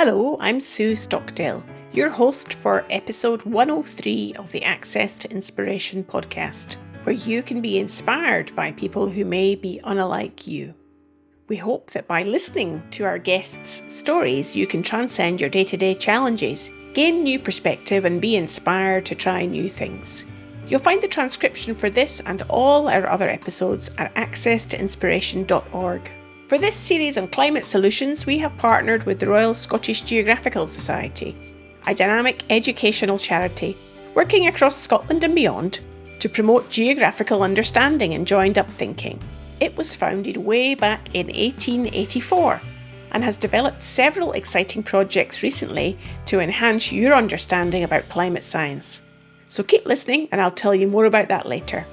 Hello, I'm Sue Stockdale, your host for episode 103 of the Access to Inspiration podcast, where you can be inspired by people who may be unlike you. We hope that by listening to our guests' stories, you can transcend your day-to-day challenges, gain new perspective, and be inspired to try new things. You'll find the transcription for this and all our other episodes at accesstoinspiration.org. For this series on climate solutions, we have partnered with the Royal Scottish Geographical Society, a dynamic educational charity working across Scotland and beyond to promote geographical understanding and joined-up thinking. It was founded way back in 1884 and has developed several exciting projects recently to enhance your understanding about climate science. So keep listening and I'll tell you more about that later.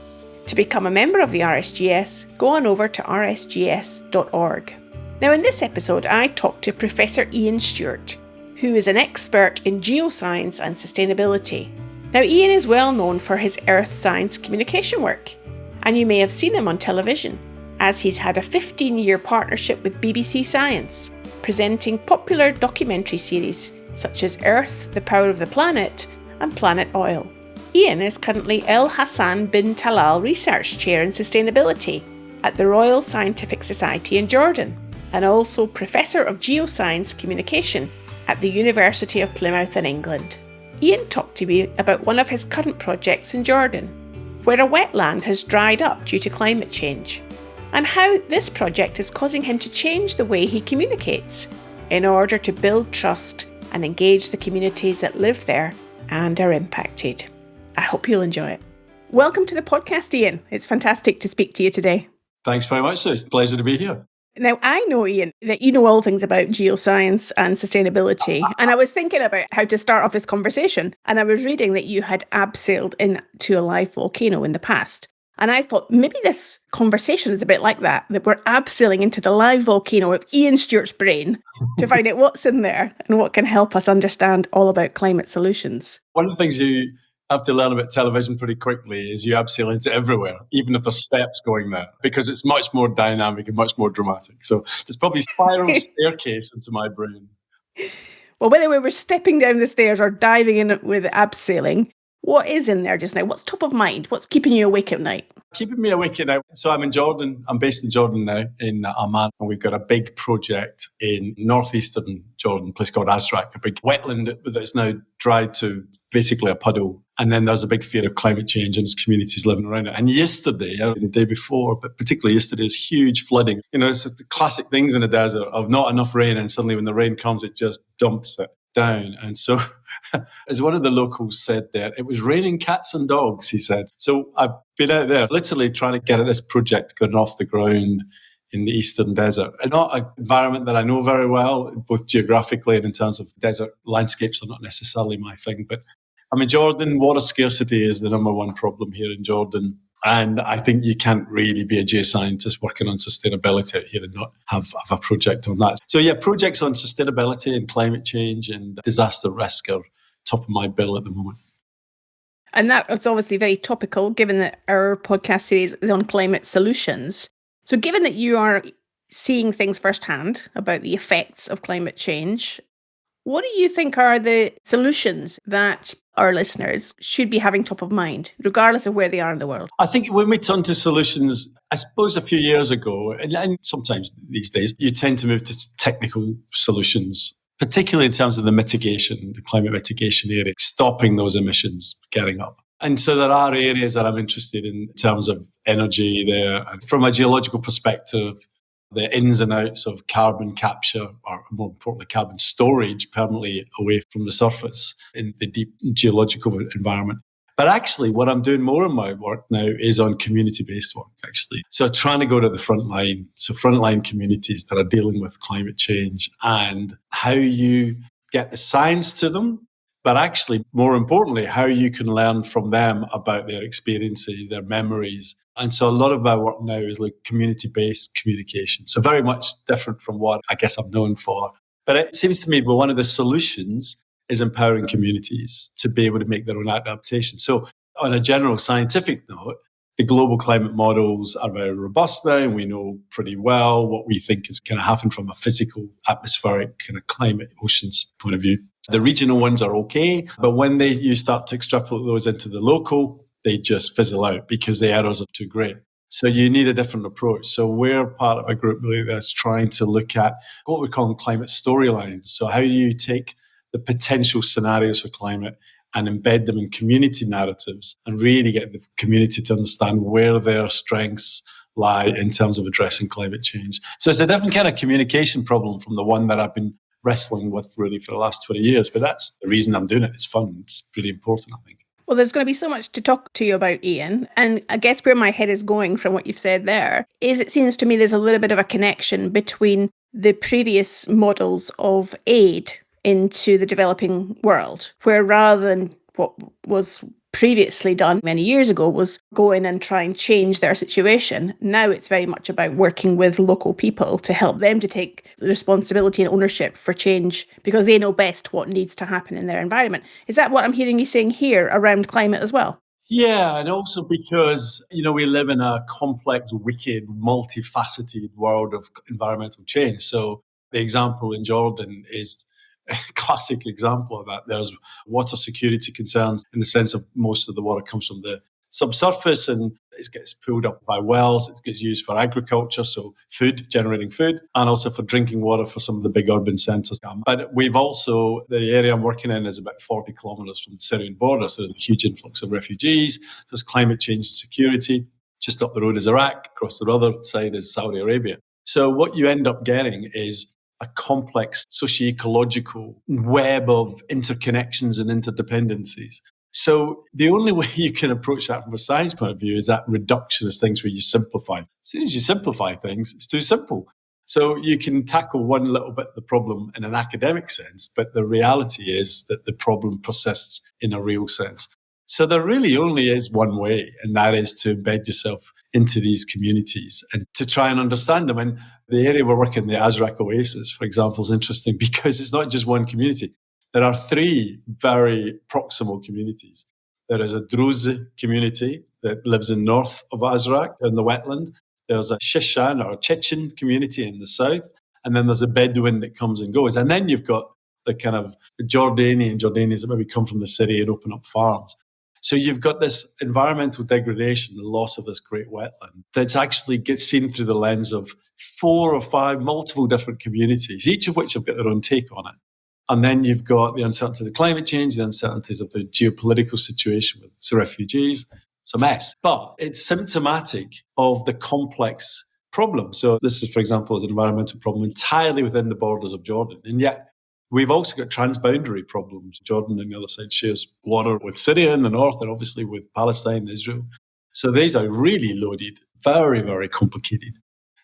To become a member of the RSGS, go on over to rsgs.org. Now in this episode, I talked to Professor Iain Stewart, who is an expert in geoscience and sustainability. Now Iain is well known for his earth science communication work, and you may have seen him on television, as he's had a 15-year partnership with BBC Science, presenting popular documentary series such as Earth, the Power of the Planet, and Planet Oil. Iain is currently El Hassan bin Talal Research Chair in Sustainability at the Royal Scientific Society in Jordan, and also Professor of Geoscience Communication at the University of Plymouth in England. Iain talked to me about one of his current projects in Jordan, where a wetland has dried up due to climate change, and how this project is causing him to change the way he communicates in order to build trust and engage the communities that live there and are impacted. I hope you'll enjoy it. Welcome to the podcast, Iain. It's fantastic to speak to you today. Thanks very much, Sue. It's a pleasure to be here. Now, I know, Iain, that you know all things about geoscience and sustainability, and I was thinking about how to start off this conversation, and I was reading that you had abseiled into a live volcano in the past. And I thought maybe this conversation is a bit like that we're abseiling into the live volcano of Iain Stewart's brain to find out what's in there and what can help us understand all about climate solutions. One of the things you have to learn about television pretty quickly is you abseil into everywhere, even if there's steps going there, because it's much more dynamic and much more dramatic. So there's probably a spiral staircase into my brain. Well, whether we were stepping down the stairs or diving in with abseiling, what is in there just now? What's top of mind? What's keeping you awake at night? Keeping me awake at night. So I'm in Jordan. I'm based in Jordan now, in Amman. And we've got a big project in northeastern Jordan, a place called Azraq, a big wetland that's now dried to basically a puddle. And then there's a big fear of climate change and there's communities living around it. And yesterday, the day before, but particularly yesterday, there's huge flooding. You know, it's the classic things in the desert of not enough rain. And suddenly when the rain comes, it just dumps it down. And so as one of the locals said there, it was raining cats and dogs, he said. So I've been out there literally trying to get this project going off the ground in the eastern desert. And not an environment that I know very well, both geographically and in terms of desert landscapes are not necessarily my thing. But I'm in Jordan. Water scarcity is the number one problem here in Jordan. And I think you can't really be a geoscientist working on sustainability out here and not have a project on that. So yeah, projects on sustainability and climate change and disaster risk are top of my bill at the moment. And that is obviously very topical, given that our podcast series is on climate solutions. So given that you are seeing things firsthand about the effects of climate change, what do you think are the solutions that our listeners should be having top of mind, regardless of where they are in the world? I think when we turn to solutions, I suppose a few years ago, and sometimes these days, you tend to move to technical solutions, particularly in terms of the mitigation, the climate mitigation area, stopping those emissions getting up. And so there are areas that I'm interested in terms of energy there. And from a geological perspective, the ins and outs of carbon capture, or more importantly, carbon storage permanently away from the surface in the deep geological environment. But actually, what I'm doing more in my work now is on community-based work, actually. So trying to go to the front line. So frontline communities that are dealing with climate change and how you get the science to them, but actually, more importantly, how you can learn from them about their experiences, their memories. And so a lot of my work now is like community-based communication. So very much different from what I guess I'm known for. But it seems to me that one of the solutions is empowering communities to be able to make their own adaptation. So on a general scientific note, the global climate models are very robust now, and we know pretty well what we think is going to happen from a physical, atmospheric, kind of climate, oceans point of view. The regional ones are okay, but when you start to extrapolate those into the local, they just fizzle out because the errors are too great. So you need a different approach. So we're part of a group really that's trying to look at what we call climate storylines. So how do you take the potential scenarios for climate and embed them in community narratives and really get the community to understand where their strengths lie in terms of addressing climate change. So it's a different kind of communication problem from the one that I've been wrestling with really for the last 20 years. But that's the reason I'm doing it. It's fun. It's really important, I think. Well, there's going to be so much to talk to you about, Iain. And I guess where my head is going from what you've said there is it seems to me there's a little bit of a connection between the previous models of aid into the developing world, where rather than what was previously done many years ago was go in and try and change their situation. Now it's very much about working with local people to help them to take responsibility and ownership for change because they know best what needs to happen in their environment. Is that what I'm hearing you saying here around climate as well? Yeah, and also because, we live in a complex, wicked, multifaceted world of environmental change. So the example in Jordan is a classic example of that. There's water security concerns in the sense of most of the water comes from the subsurface and it gets pulled up by wells. It gets used for agriculture, so food, generating food, and also for drinking water for some of the big urban centres. But we've also, the area I'm working in is about 40 kilometres from the Syrian border, so there's a huge influx of refugees. So there's climate change and security. Just up the road is Iraq, across the other side is Saudi Arabia. So what you end up getting is a complex socio-ecological web of interconnections and interdependencies. So the only way you can approach that from a science point of view is that reductionist things where you simplify. As soon as you simplify things, it's too simple. So you can tackle one little bit of the problem in an academic sense, but the reality is that the problem persists in a real sense. So there really only is one way, and that is to embed yourself into these communities and to try and understand them. And the area we're working, the Azraq Oasis, for example, is interesting because it's not just one community. There are three very proximal communities. There is a Druze community that lives in north of Azraq in the wetland. There's a Shishan or a Chechen community in the south. And then there's a Bedouin that comes and goes. And then you've got the kind of Jordanians that maybe come from the city and open up farms. So you've got this environmental degradation, the loss of this great wetland, that actually gets seen through the lens of 4 or 5 multiple different communities, each of which have got their own take on it. And then you've got the uncertainty of climate change, the uncertainties of the geopolitical situation with the refugees. It's a mess. But it's symptomatic of the complex problem. So this is, for example, is an environmental problem entirely within the borders of Jordan. And yet we've also got transboundary problems. Jordan on the other side shares water with Syria in the north and obviously with Palestine and Israel. So these are really loaded, very, very complicated.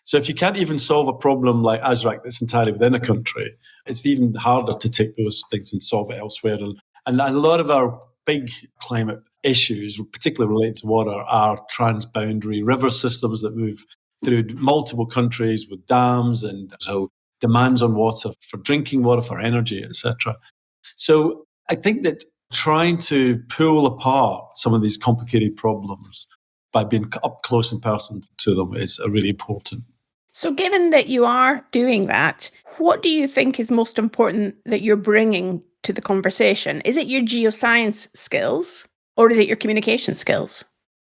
So if you can't even solve a problem like Azraq that's entirely within a country, it's even harder to take those things and solve it elsewhere. And a lot of our big climate issues, particularly related to water, are transboundary river systems that move through multiple countries with dams and so demands on water for drinking water, for energy, etc. So I think that trying to pull apart some of these complicated problems by being up close and personal to them is really important. So given that you are doing that, what do you think is most important that you're bringing to the conversation? Is it your geoscience skills or is it your communication skills?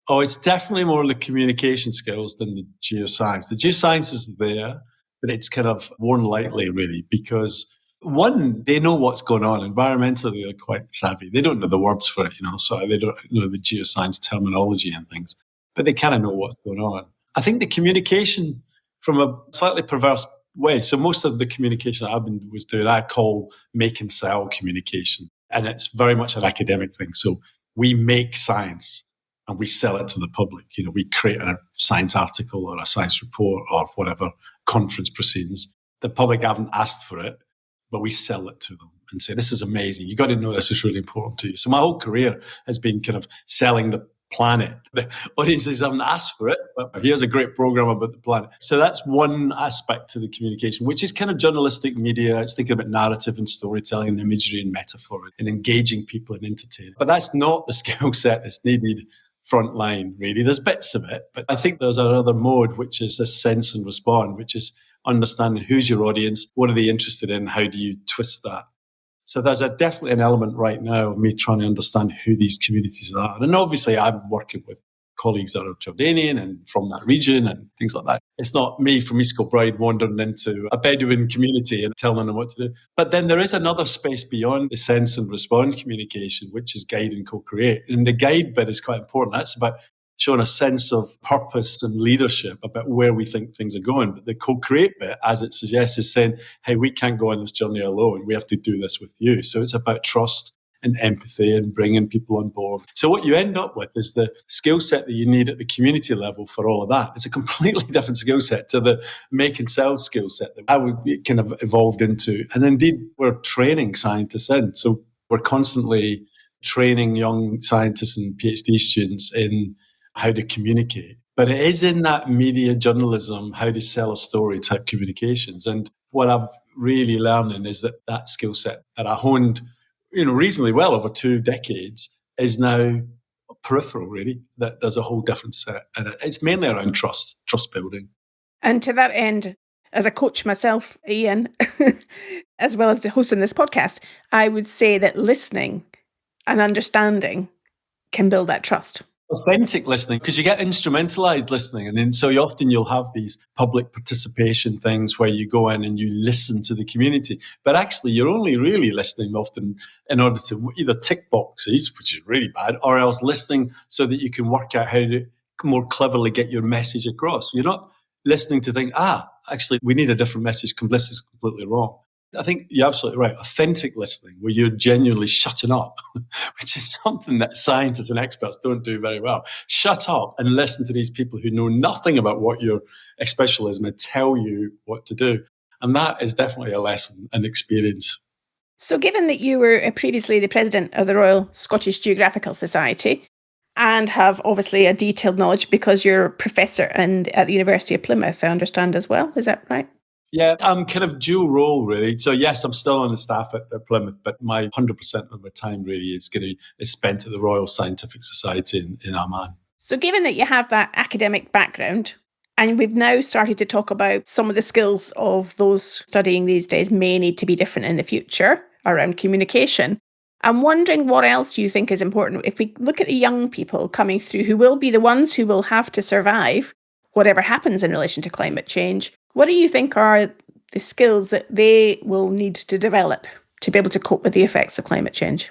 Oh, it's definitely more the communication skills than the geoscience. The geoscience is there, but it's kind of worn lightly, really, because one, they know what's going on. Environmentally, they're quite savvy. They don't know the words for it, so they don't know the geoscience terminology and things, but they kind of know what's going on. I think the communication from a slightly perverse way. So most of the communication that was doing, I call make and sell communication. And it's very much an academic thing. So we make science and we sell it to the public. We create a science article or a science report or whatever conference proceedings. The public haven't asked for it, but we sell it to them and say, this is amazing. You got to know this is really important to you. So my whole career has been kind of selling the planet. The audiences haven't asked for it, but here's a great program about the planet. So that's one aspect to the communication, which is kind of journalistic media. It's thinking about narrative and storytelling and imagery and metaphor and engaging people and entertaining. But that's not the skill set that's needed front line, really. There's bits of it, but I think there's another mode, which is this sense and respond, which is understanding who's your audience, what are they interested in, how do you twist that? So there's definitely an element right now of me trying to understand who these communities are. And obviously I'm working with colleagues that are Jordanian and from that region and things like that. It's not me from East Kilbride wandering into a Bedouin community and telling them what to do. But then there is another space beyond the sense and respond communication, which is guide and co-create. And the guide bit is quite important. That's about showing a sense of purpose and leadership about where we think things are going. But the co-create bit, as it suggests, is saying, hey, we can't go on this journey alone. We have to do this with you. So it's about trust and empathy and bringing people on board. So what you end up with is the skill set that you need at the community level for all of that. It's a completely different skill set to the make and sell skill set that I would kind of evolved into. And indeed, we're training scientists in. So we're constantly training young scientists and PhD students in how to communicate. But it is in that media journalism, how to sell a story type communications. And what I'm really learning is that skill set that I honed reasonably well over 2 decades is now peripheral, really. That there's a whole different set. And it's mainly around trust building. And to that end, as a coach myself, Iain, as well as the host in this podcast, I would say that listening and understanding can build that trust. Authentic listening, because you get instrumentalized listening. And then you'll have these public participation things where you go in and you listen to the community. But actually, you're only really listening often in order to either tick boxes, which is really bad, or else listening so that you can work out how to more cleverly get your message across. You're not listening to think, actually, we need a different message. This is completely wrong. I think you're absolutely right. Authentic listening, where you're genuinely shutting up, which is something that scientists and experts don't do very well. Shut up and listen to these people who know nothing about what your specialism and tell you what to do. And that is definitely a lesson and experience. So given that you were previously the president of the Royal Scottish Geographical Society and have obviously a detailed knowledge because you're a professor at the University of Plymouth, I understand as well. Is that right? Yeah, I'm kind of dual role, really. So yes, I'm still on the staff at Plymouth, but my 100% of my time really is spent at the Royal Scientific Society in Amman. So given that you have that academic background, and we've now started to talk about some of the skills of those studying these days may need to be different in the future around communication, I'm wondering what else you think is important. If we look at the young people coming through who will be the ones who will have to survive whatever happens in relation to climate change, what do you think are the skills that they will need to develop to be able to cope with the effects of climate change?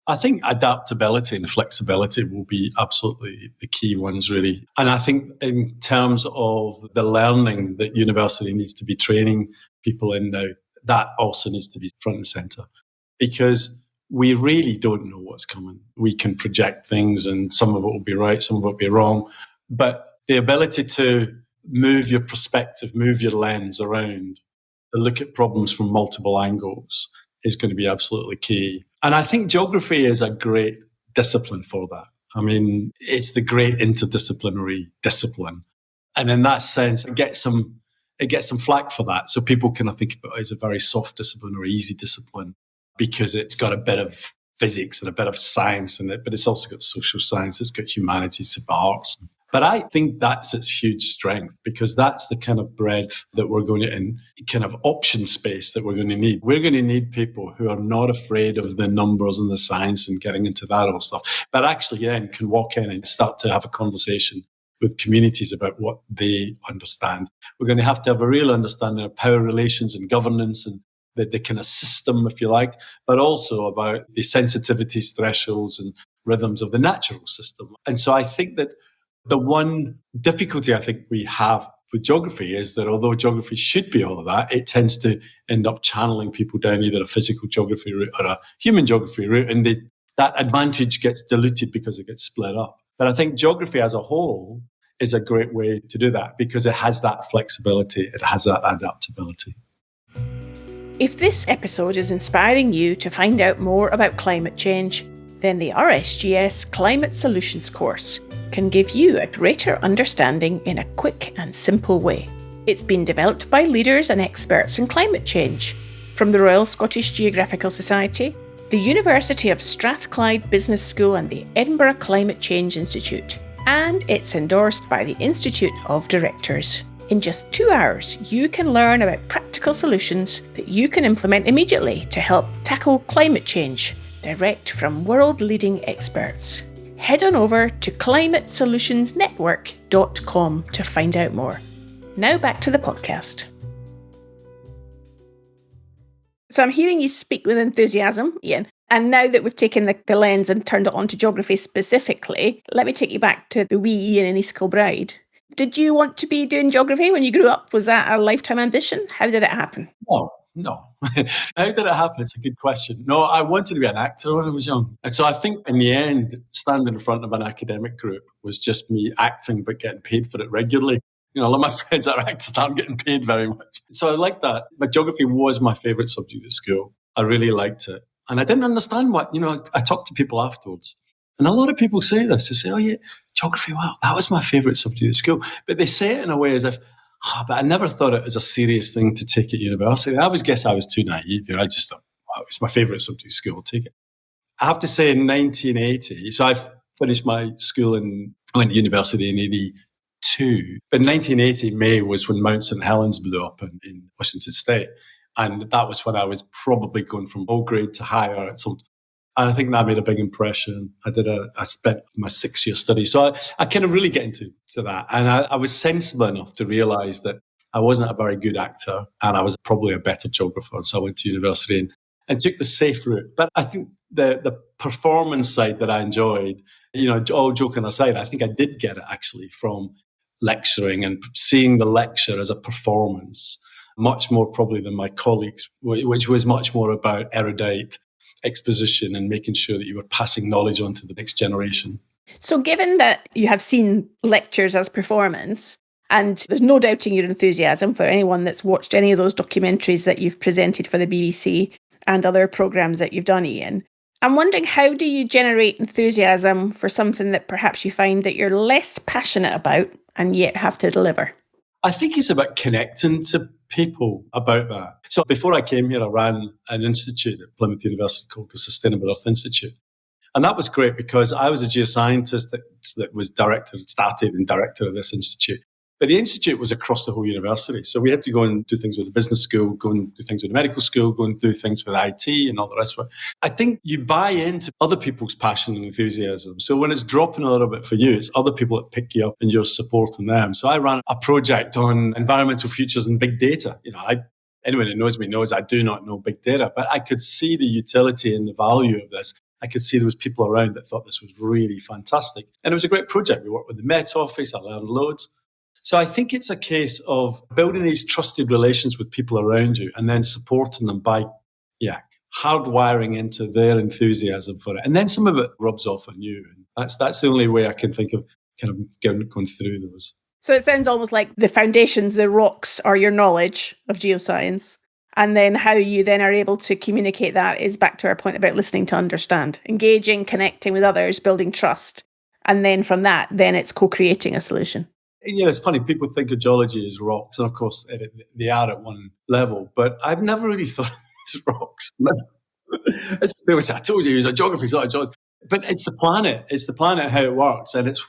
I think adaptability and flexibility will be absolutely the key ones, really. And I think in terms of the learning that university needs to be training people in now, that also needs to be front and centre, because we really don't know what's coming. We can project things and some of it will be right, some of it will be wrong. But the ability to move your perspective, move your lens around, to look at problems from multiple angles is going to be absolutely key. And I think geography is a great discipline for that. I mean, it's the great interdisciplinary discipline. And in that sense, it gets some flack for that. So people kind of think about it as a very soft discipline or easy discipline because it's got a bit of physics and a bit of science in it, but it's also got social science, it's got humanities, it's got arts. But I think that's its huge strength, because that's the kind of breadth that we're going to, in kind of option space that we're going to need. We're going to need people who are not afraid of the numbers and the science and getting into that all stuff, but actually then can walk in and start to have a conversation with communities about what they understand. We're going to have a real understanding of power relations and governance and the kind of system, if you like, but also about the sensitivities, thresholds and rhythms of the natural system. And so I think that the one difficulty I think we have with geography is that although geography should be all of that, it tends to end up channeling people down either a physical geography route or a human geography route, and that advantage gets diluted because it gets split up. But I think geography as a whole is a great way to do that because it has that flexibility, it has that adaptability. If this episode is inspiring you to find out more about climate change, then the RSGS Climate Solutions course can give you a greater understanding in a quick and simple way. It's been developed by leaders and experts in climate change from the Royal Scottish Geographical Society, the University of Strathclyde Business School and the Edinburgh Climate Change Institute. And it's endorsed by the Institute of Directors. In just 2 hours, you can learn about practical solutions that you can implement immediately to help tackle climate change, direct from world-leading experts. Head on over to climatesolutionsnetwork.com to find out more. Now back to the podcast. So I'm hearing you speak with enthusiasm, Iain. And now that we've taken the lens and turned it onto geography specifically, let me take you back to the wee Iain in East Kilbride. Did you want to be doing geography when you grew up? Was that a lifetime ambition? How did it happen? No. How did it happen? It's a good question. No, I wanted to be an actor when I was young. And so I think in the end, standing in front of an academic group was just me acting, but getting paid for it regularly. A lot of my friends that are actors aren't getting paid very much. So I liked that. But geography was my favourite subject at school. I really liked it. And I didn't understand why, I talked to people afterwards. And a lot of people say this. They say, oh yeah, geography, wow, that was my favourite subject at school. But they say it in a way as if, but I never thought it was a serious thing to take at university. I always guess I was too naive. I just thought, wow, it's my favourite subject at school, I'll take it. I have to say in 1980, so I finished my school and went to university in 82. But in 1980, May was when Mount St. Helens blew up in Washington State. And that was when I was probably going from low grade to higher. And I think that made a big impression. I spent my 6-year study. So I kind of really get into that. And I was sensible enough to realise that I wasn't a very good actor and I was probably a better geographer. So I went to university and took the safe route. But I think the performance side that I enjoyed, all joking aside, I think I did get it actually from lecturing and seeing the lecture as a performance, much more probably than my colleagues, which was much more about erudite exposition and making sure that you were passing knowledge on to the next generation. So given that you have seen lectures as performance, and there's no doubting your enthusiasm for anyone that's watched any of those documentaries that you've presented for the BBC and other programmes that you've done, Iain, I'm wondering, how do you generate enthusiasm for something that perhaps you find that you're less passionate about and yet have to deliver? I think it's about connecting to people about that. So before I came here, I ran an institute at Plymouth University called the Sustainable Earth Institute. And that was great because I was a geoscientist that was started and director of this institute. But the institute was across the whole university. So we had to go and do things with the business school, go and do things with the medical school, go and do things with IT and all the rest of it. I think you buy into other people's passion and enthusiasm. So when it's dropping a little bit for you, it's other people that pick you up and you're supporting them. So I ran a project on environmental futures and big data. Anyone who knows me knows I do not know big data, but I could see the utility and the value of this. I could see there was people around that thought this was really fantastic. And it was a great project. We worked with the Met Office. I learned loads. So I think it's a case of building these trusted relations with people around you and then supporting them by, hardwiring into their enthusiasm for it. And then some of it rubs off on you. And that's the only way I can think of kind of going through those. So it sounds almost like the foundations, the rocks, are your knowledge of geoscience. And then how you then are able to communicate that is back to our point about listening to understand, engaging, connecting with others, building trust. And then from that, then it's co-creating a solution. It's funny, people think of geology as rocks, and of course they are at one level, but I've never really thought of it as rocks. People say, I told you, it's a geography, it's not a geology. But it's the planet. It's the planet, how it works, and it's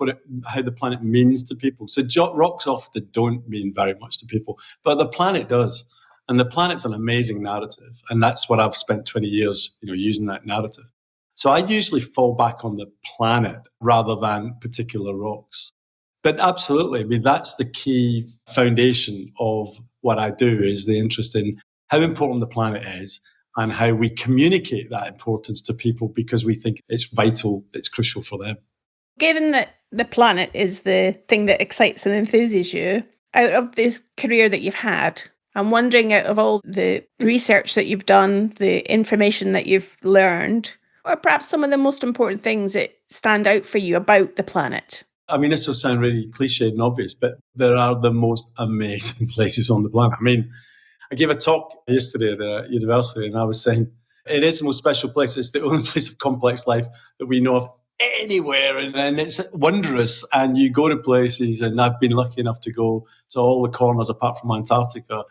how the planet means to people. So rocks often don't mean very much to people, but the planet does. And the planet's an amazing narrative, and that's what I've spent 20 years using that narrative. So I usually fall back on the planet rather than particular rocks. But absolutely, that's the key foundation of what I do, is the interest in how important the planet is and how we communicate that importance to people because we think it's vital, it's crucial for them. Given that the planet is the thing that excites and enthuses you, out of this career that you've had, I'm wondering, out of all the research that you've done, the information that you've learned, or perhaps some of the most important things that stand out for you about the planet? I mean, this will sound really cliched and obvious, but there are the most amazing places on the planet. I mean, I gave a talk yesterday at the university and I was saying, it is the most special place. It's the only place of complex life that we know of anywhere. And it's wondrous. And you go to places, and I've been lucky enough to go to all the corners apart from Antarctica.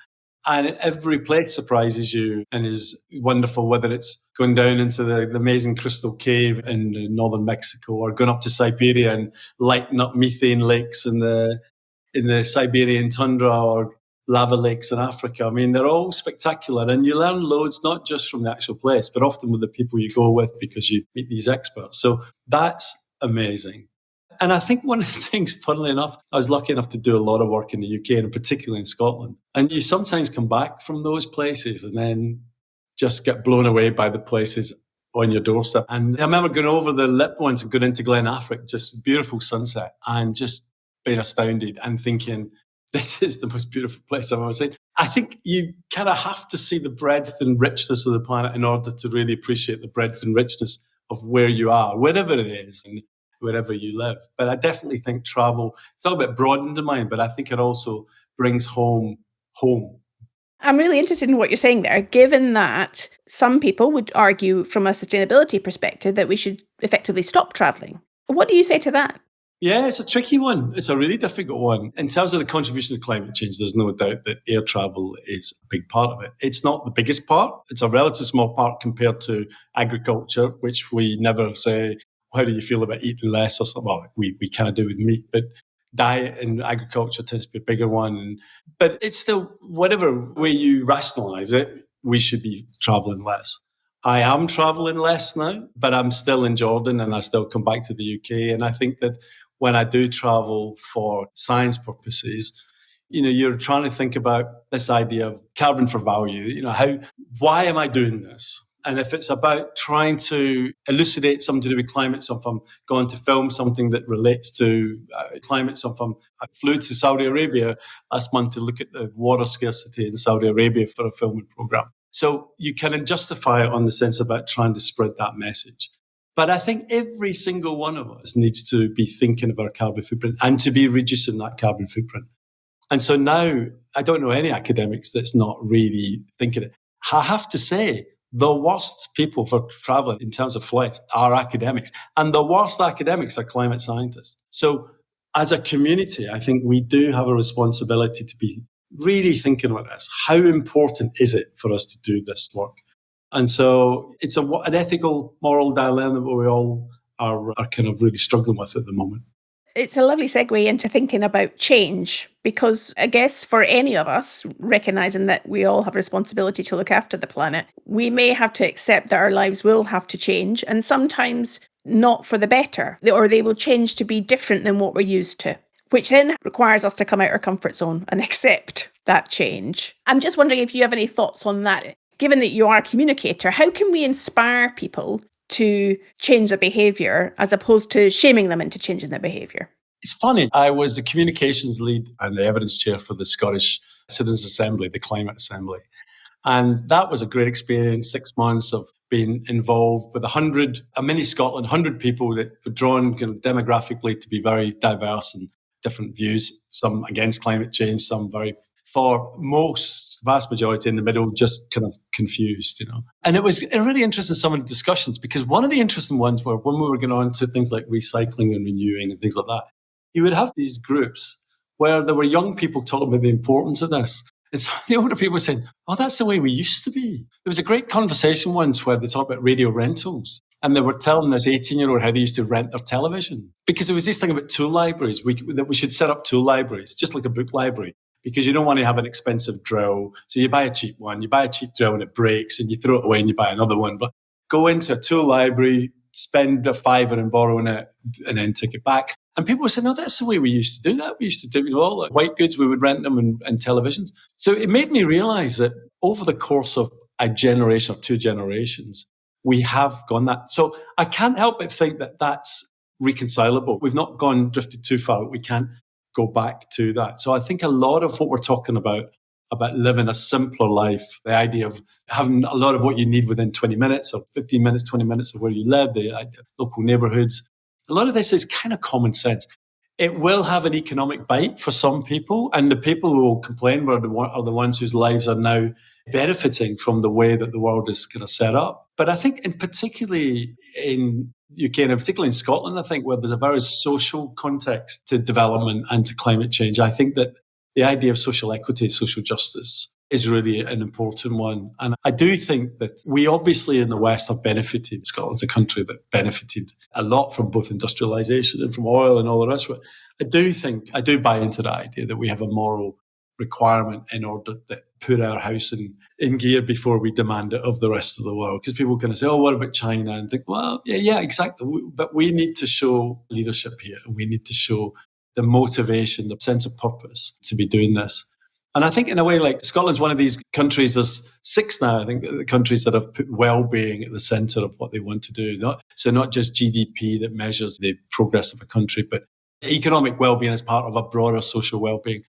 And every place surprises you and is wonderful, whether it's going down into the amazing Crystal Cave in northern Mexico or going up to Siberia and lighting up methane lakes in the Siberian tundra or lava lakes in Africa. I mean, they're all spectacular, and you learn loads, not just from the actual place, but often with the people you go with because you meet these experts. So that's amazing. And I think one of the things, funnily enough, I was lucky enough to do a lot of work in the UK and particularly in Scotland. And you sometimes come back from those places and then just get blown away by the places on your doorstep. And I remember going over the lip once and going into Glen Affric, just beautiful sunset, and just being astounded and thinking, this is the most beautiful place I've ever seen. I think you kind of have to see the breadth and richness of the planet in order to really appreciate the breadth and richness of where you are, wherever it is and wherever you live. But I definitely think travel, it's all a bit broadened in mind, but I think it also brings home. I'm really interested in what you're saying there, given that some people would argue from a sustainability perspective that we should effectively stop travelling. What do you say to that? Yeah, it's a tricky one. It's a really difficult one. In terms of the contribution to climate change, there's no doubt that air travel is a big part of it. It's not the biggest part. It's a relatively small part compared to agriculture, which we never say, how do you feel about eating less or something? Well, we kind of do with meat, but diet and agriculture tends to be a bigger one. But it's still, whatever way you rationalise it, we should be travelling less. I am travelling less now, but I'm still in Jordan and I still come back to the UK. And I think that when I do travel for science purposes, you're trying to think about this idea of carbon for value. Why am I doing this? And if it's about trying to elucidate something to do with climate, so if I'm going to film something that relates to climate, so if I flew to Saudi Arabia last month to look at the water scarcity in Saudi Arabia for a filming program. So you can justify it on the sense about trying to spread that message. But I think every single one of us needs to be thinking of our carbon footprint and to be reducing that carbon footprint. And so now I don't know any academics that's not really thinking it. I have to say, the worst people for traveling in terms of flights are academics, and the worst academics are climate scientists. So as a community, I think we do have a responsibility to be really thinking about this. How important is it for us to do this work? And so it's an ethical, moral dilemma that we all are kind of really struggling with at the moment. It's a lovely segue into thinking about change, because I guess for any of us, recognising that we all have responsibility to look after the planet, we may have to accept that our lives will have to change, and sometimes not for the better, or they will change to be different than what we're used to, which then requires us to come out our comfort zone and accept that change. I'm just wondering if you have any thoughts on that. Given that you are a communicator, how can we inspire people to change their behaviour as opposed to shaming them into changing their behaviour? It's funny. I was the communications lead and the evidence chair for the Scottish Citizens Assembly, the Climate Assembly. And that was a great experience, 6 months of being involved with a mini Scotland, 100 people that were drawn kind of demographically to be very diverse and different views, some against climate change, some very for, most, vast majority in the middle, just kind of confused, And it was really interesting, some of the discussions, because one of the interesting ones were when we were going on to things like recycling and renewing and things like that, you would have these groups where there were young people talking about the importance of this. And some of the older people were saying, oh, that's the way we used to be. There was a great conversation once where they talked about radio rentals. And they were telling this 18-year-old how they used to rent their television. Because there was this thing about tool libraries, that we should set up tool libraries, just like a book library. Because you don't want to have an expensive drill. So you buy a cheap one, you buy a cheap drill and it breaks and you throw it away and you buy another one. But go into a tool library, spend a £5 and borrowing it and then take it back. And people would say, no, that's the way we used to do that. We used to do all like white goods, we would rent them and televisions. So it made me realize that over the course of a generation or 2 generations, we have gone that. So I can't help but think that that's reconcilable. We've not drifted too far. We can't go back to that. So I think a lot of what we're talking about living a simpler life, the idea of having a lot of what you need within 20 minutes or 15 minutes, 20 minutes of where you live, the local neighbourhoods, a lot of this is kind of common sense. It will have an economic bite for some people, and the people who will complain are the ones whose lives are now benefiting from the way that the world is kind of set up. But I think particularly in UK and particularly in Scotland, I think where there's a very social context to development and to climate change, I think that the idea of social equity, social justice is really an important one. And I do think that we obviously in the West have benefited. Scotland's a country that benefited a lot from both industrialisation and from oil and all the rest of it. I do buy into that idea that we have a moral requirement in order to put our house in gear before we demand it of the rest of the world. Because people kind of say, oh, what about China? And think, well, yeah, exactly. But we need to show leadership here. We need to show the motivation, the sense of purpose to be doing this. And I think in a way, like Scotland's one of these countries, there's 6 now, I think, the countries that have put well-being at the centre of what they want to do. Not just GDP that measures the progress of a country, but economic well-being as part of a broader social well-being.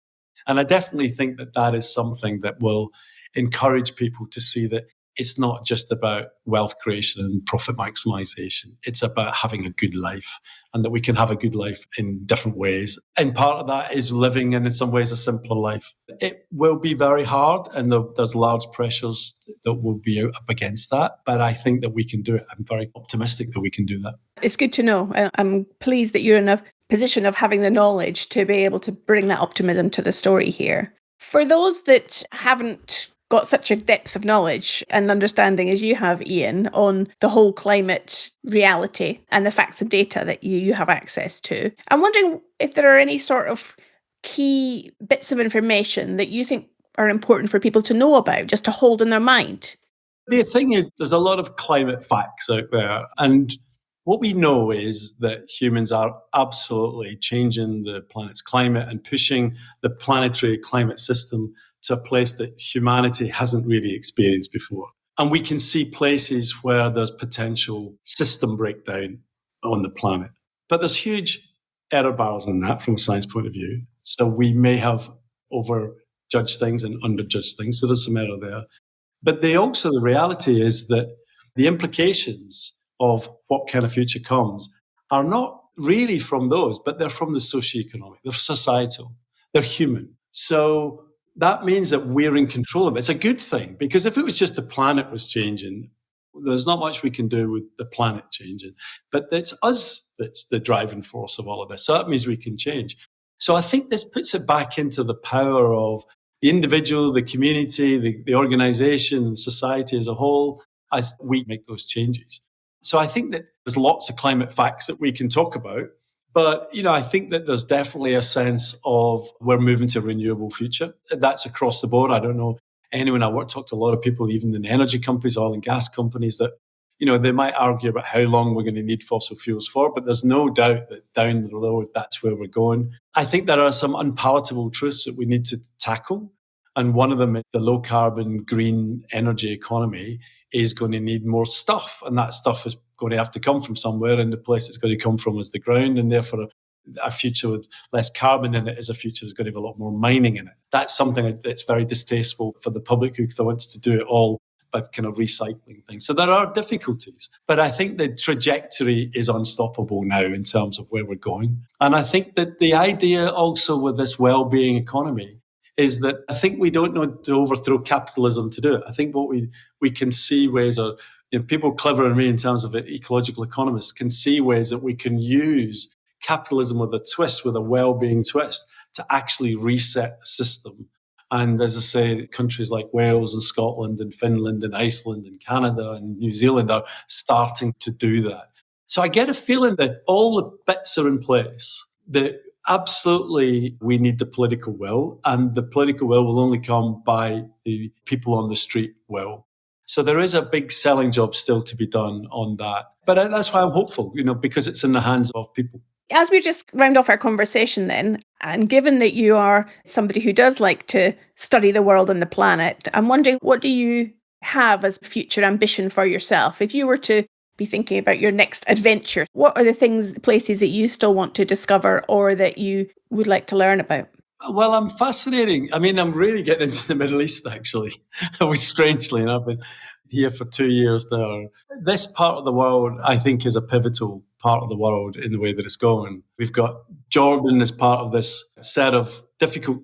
And I definitely think that that is something that will encourage people to see that it's not just about wealth creation and profit maximization. It's about having a good life, and that we can have a good life in different ways. And part of that is living in some ways a simpler life. It will be very hard, and there's large pressures that will be up against that. But I think that we can do it. I'm very optimistic that we can do that. It's good to know. I'm pleased that you're in a position of having the knowledge to be able to bring that optimism to the story here. For those that haven't got such a depth of knowledge and understanding as you have, Iain, on the whole climate reality and the facts and data that you have access to, I'm wondering if there are any sort of key bits of information that you think are important for people to know about, just to hold in their mind. The thing is, there's a lot of climate facts out there, and what we know is that humans are absolutely changing the planet's climate and pushing the planetary climate system to a place that humanity hasn't really experienced before. And we can see places where there's potential system breakdown on the planet. But there's huge error bars in that from a science point of view. So we may have overjudged things and underjudged things. So there's some error there. But the reality is that the implications of what kind of future comes are not really from those, but they're from the socioeconomic, they're societal, they're human. So that means that we're in control of it. It's a good thing, because if it was just the planet was changing, there's not much we can do with the planet changing. But it's us that's the driving force of all of this. So that means we can change. So I think this puts it back into the power of the individual, the community, the organisation, and society as a whole, as we make those changes. So I think that there's lots of climate facts that we can talk about. But, I think that there's definitely a sense of we're moving to a renewable future. That's across the board. I don't know anyone. Talked to a lot of people, even in the energy companies, oil and gas companies, that, they might argue about how long we're going to need fossil fuels for, but there's no doubt that down the road, that's where we're going. I think there are some unpalatable truths that we need to tackle. And one of them, the low carbon green energy economy, is going to need more stuff. And that stuff is going to have to come from somewhere. And the place it's going to come from is the ground. And therefore, a future with less carbon in it is a future that's going to have a lot more mining in it. That's something that's very distasteful for the public who wants to do it all by kind of recycling things. So there are difficulties. But I think the trajectory is unstoppable now in terms of where we're going. And I think that the idea also with this well-being economy is that I think we don't need to overthrow capitalism to do it. I think what we can see ways are, people clever than me in terms of ecological economists can see ways that we can use capitalism with a twist, with a well-being twist, to actually reset the system. And as I say, countries like Wales and Scotland and Finland and Iceland and Canada and New Zealand are starting to do that. So I get a feeling that all the bits are in place, that absolutely we need the political will, and the political will only come by the people on the street will. So there is a big selling job still to be done on that. But that's why I'm hopeful, because it's in the hands of people. As we just round off our conversation then, and given that you are somebody who does like to study the world and the planet, I'm wondering, what do you have as future ambition for yourself? If you were to be thinking about your next adventure, what are the places that you still want to discover or that you would like to learn about? Well, I'm fascinating. I'm really getting into the Middle East, actually. Strangely, and I've been here for 2 years now. This part of the world, I think, is a pivotal part of the world in the way that it's going. We've got Jordan as part of this set of difficult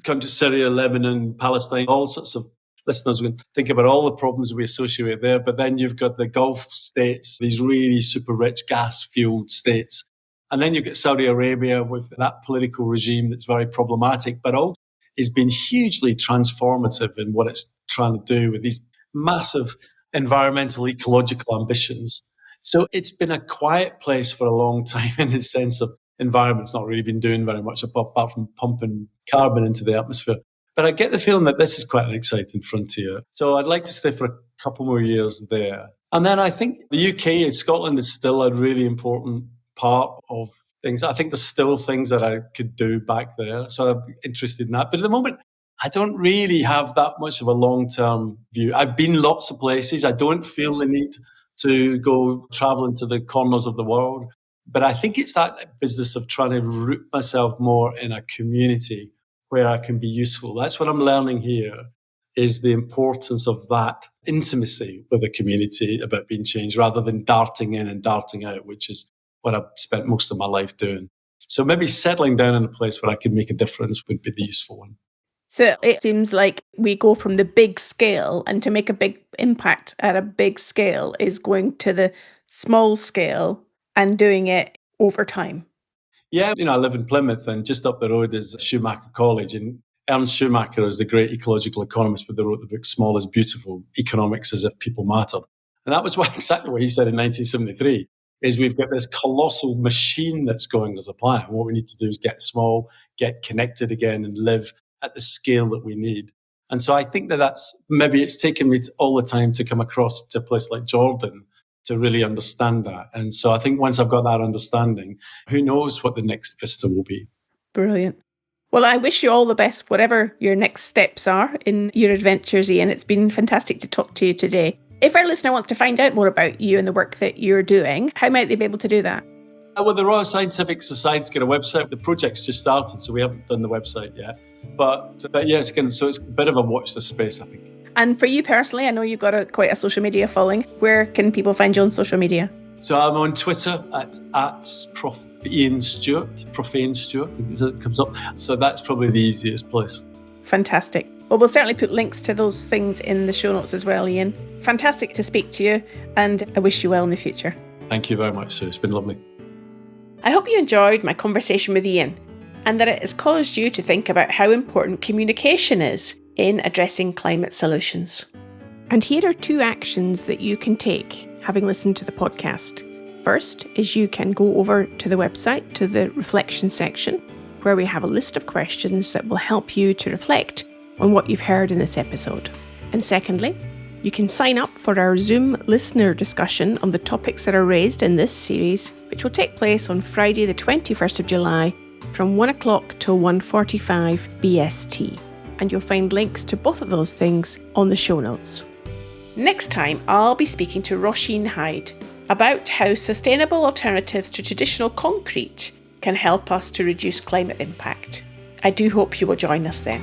countries, Syria, Lebanon, Palestine, all sorts of listeners will think about all the problems we associate there. But then you've got the Gulf states, these really super rich gas-fueled states. And then you've got Saudi Arabia with that political regime that's very problematic. But has been hugely transformative in what it's trying to do with these massive environmental, ecological ambitions. So it's been a quiet place for a long time in the sense of environment's not really been doing very much apart from pumping carbon into the atmosphere. But I get the feeling that this is quite an exciting frontier. So I'd like to stay for a couple more years there. And then I think the UK and Scotland is still a really important part of things. I think there's still things that I could do back there. So I'm interested in that. But at the moment, I don't really have that much of a long-term view. I've been lots of places. I don't feel the need to go traveling to the corners of the world. But I think it's that business of trying to root myself more in a community where I can be useful. That's what I'm learning here, is the importance of that intimacy with the community about being changed rather than darting in and darting out, which is what I've spent most of my life doing. So maybe settling down in a place where I can make a difference would be the useful one. So it seems like we go from the big scale, and to make a big impact at a big scale is going to the small scale and doing it over time. Yeah, I live in Plymouth, and just up the road is Schumacher College. And Ernst Schumacher is the great ecological economist, but they wrote the book Small is Beautiful, Economics as if People Mattered. And that was exactly what he said in 1973, is we've got this colossal machine that's going as a planet. What we need to do is get small, get connected again, and live at the scale that we need. And so I think that's maybe it's taken me all the time to come across to a place like Jordan to really understand that. And so I think once I've got that understanding, who knows what the next vista will be. Brilliant. Well, I wish you all the best, whatever your next steps are in your adventures, Iain. It's been fantastic to talk to you today. If our listener wants to find out more about you and the work that you're doing, how might they be able to do that? Well, the Royal Scientific Society's got a website. The project's just started, so we haven't done the website yet. But yes, again, so it's a bit of a watch this space, I think. And for you personally, I know you've got quite a social media following. Where can people find you on social media? So I'm on Twitter at Prof Iain Stewart, Profane Stewart, I think it comes up. So that's probably the easiest place. Fantastic. Well, we'll certainly put links to those things in the show notes as well, Iain. Fantastic to speak to you, and I wish you well in the future. Thank you very much, Sue. It's been lovely. I hope you enjoyed my conversation with Iain, and that it has caused you to think about how important communication is in addressing climate solutions. And here are 2 actions that you can take, having listened to the podcast. First is you can go over to the website, to the reflection section, where we have a list of questions that will help you to reflect on what you've heard in this episode. And secondly, you can sign up for our Zoom listener discussion on the topics that are raised in this series, which will take place on Friday the 21st of July from 1 o'clock till 1:45 BST. And you'll find links to both of those things on the show notes. Next time, I'll be speaking to Roisin Hyde about how sustainable alternatives to traditional concrete can help us to reduce climate impact. I do hope you will join us then.